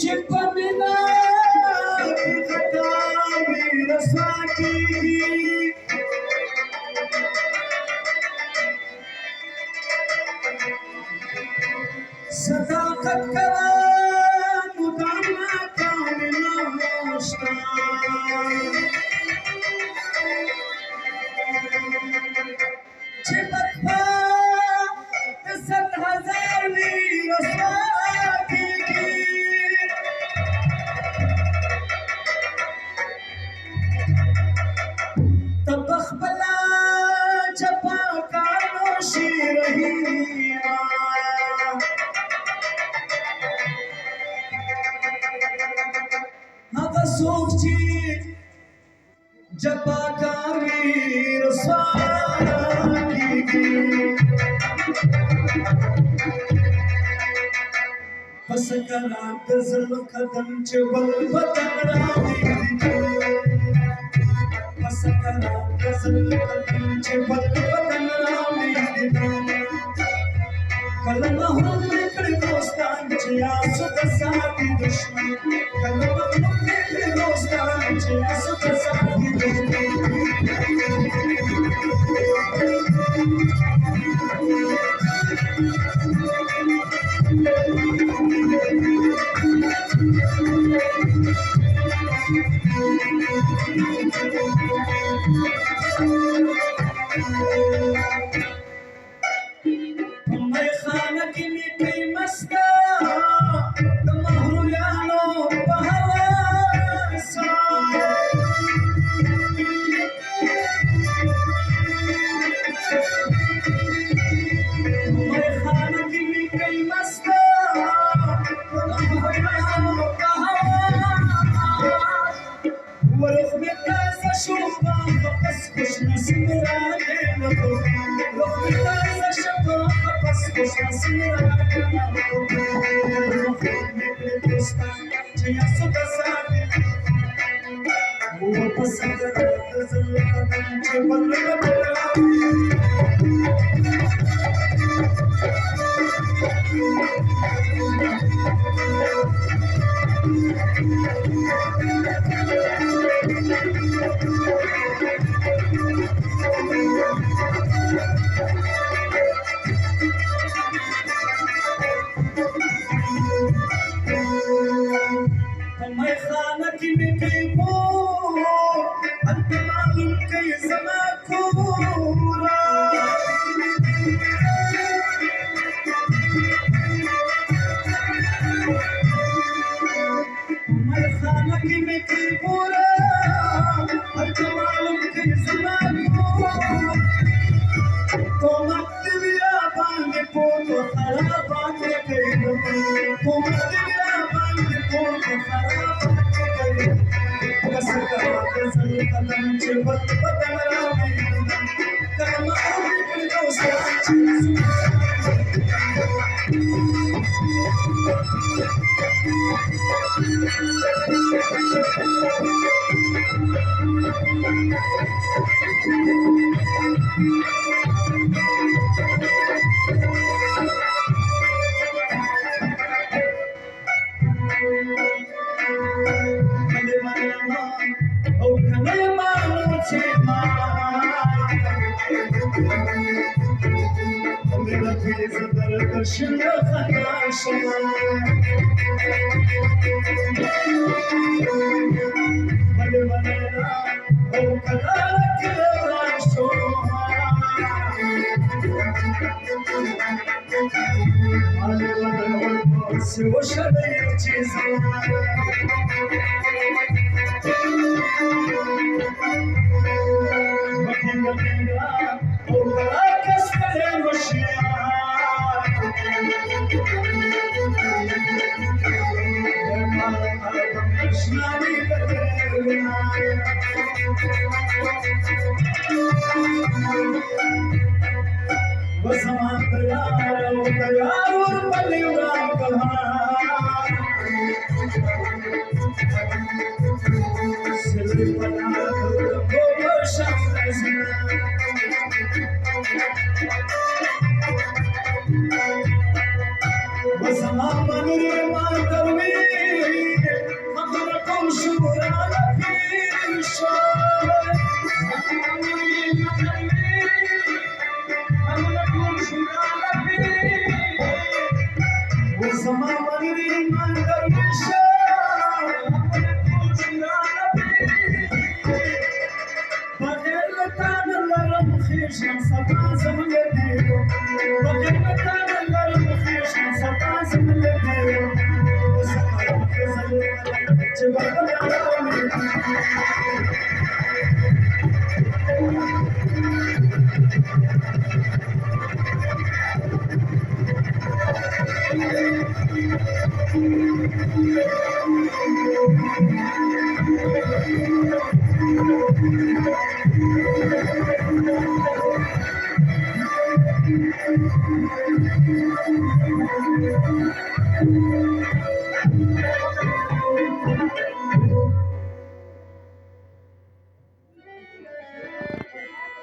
چې په مینا کې خطا وي رسوا کېږي صداقت کوه مدام ناکامي نشته چې بدخوا د 100,000 وي رسوا کېږي ته په خپله جفاګانو شي رحیمه هغه څوک چې جفاګار وي رسوا کېږي پس کله د زړه قدم چې بل بدن راوړي پس کله د زړه قدم چې بل بدن راوړي کله محروم کړي دوستان چې آسو د ساتي دشمن کله محروم کړي دوستان چې آسو د ساتي دشمن خانه کې می پیمسته د محرویانو په هوسا خانه کې می پیمسته د محرویانو په هوسا ورخ می تازه شو پس خوش نصیب راغی رخ می تازه شو پس خوش نصیب راغی دوستان چې یاسو د ساتي مو پس د زړه قدم چې بل خانه کې مې کوي مور هلته معلوم کوي زما کوره خانه کې مې کوي موره هلته معلوم کوي زما کوره کومک دې بیا باندې پوتو خراب باندې کوي کومک دې بیا باندې پوتو خراب بس کله د زړه قدم چې بل بدن راوړي کله محروم کړي دوستان چې شنو خلاصنا بل بلنا او كذلك الرسول على البس وشبيه جزنا وزمان تیار اور پلیوران کلہار سلی پناہ کو شخص وزمان منری ماتروی مشهور على في الشارع وزمان مغري ما دريشة بغير لتان اللرم خيشن صفا زملتيو بغير لتان اللرم خيشن صفا زملتيو وسمع خزل جبل العالمين